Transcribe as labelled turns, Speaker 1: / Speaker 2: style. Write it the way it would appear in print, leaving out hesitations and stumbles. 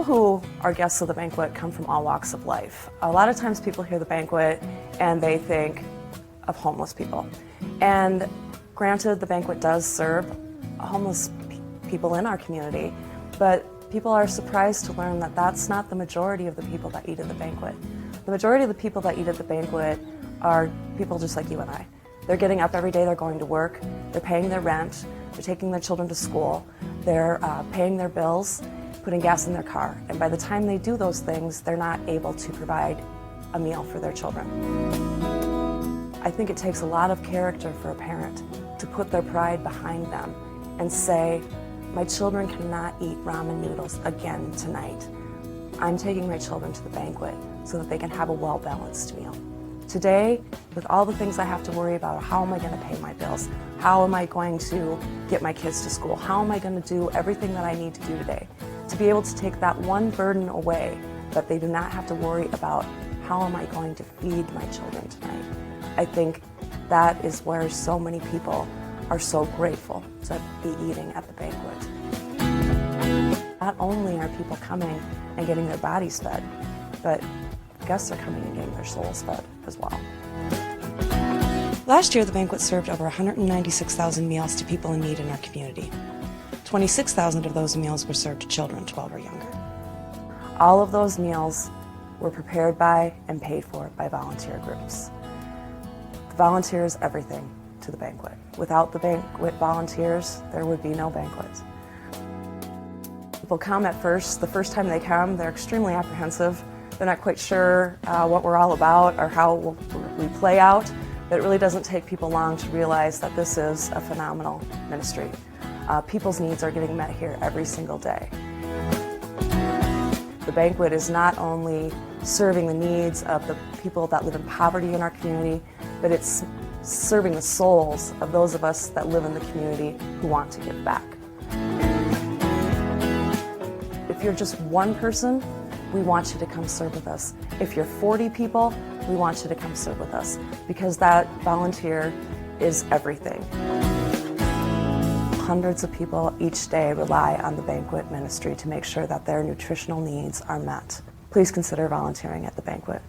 Speaker 1: People who are guests of the banquet come from all walks of life. A lot of times people hear the banquet and they think of homeless people. And granted, the banquet does serve homeless people in our community, but people are surprised to learn that that's not the majority of the people that eat at the banquet. The majority of the people that eat at the banquet are people just like you and I. They're getting up every day, they're going to work, they're paying their rent, they're taking their children to school, they're paying their bills, putting gas in their car. And by the time they do those things, they're not able to provide a meal for their children. I think it takes a lot of character for a parent to put their pride behind them and say, my children cannot eat ramen noodles again tonight. I'm taking my children to the banquet so that they can have a well-balanced meal. Today, with all the things I have to worry about, how am I going to pay my bills? How am I going to get my kids to school? How am I going to do everything that I need to do today? To be able to take that one burden away, that they do not have to worry about how am I going to feed my children tonight. I think that is where so many people are so grateful to be eating at the banquet. Not only are people coming and getting their bodies fed, but guests are coming and getting their souls fed as well. Last year, the banquet served over 196,000 meals to people in need in our community. 26,000 of those meals were served to children 12 or younger. All of those meals were prepared by and paid for by volunteer groups. The volunteers everything to the banquet. Without the banquet volunteers, there would be no banquet. People come at first, the first time they come, they're extremely apprehensive. They're not quite sure what we're all about or how we play out, but it really doesn't take people long to realize that this is a phenomenal ministry. People's needs are getting met here every single day. The banquet is not only serving the needs of the people that live in poverty in our community, but it's serving the souls of those of us that live in the community who want to give back. If you're just one person, we want you to come serve with us. If you're 40 people, we want you to come serve with us, because that volunteer is everything. Hundreds of people each day rely on the banquet ministry to make sure that their nutritional needs are met. Please consider volunteering at the banquet.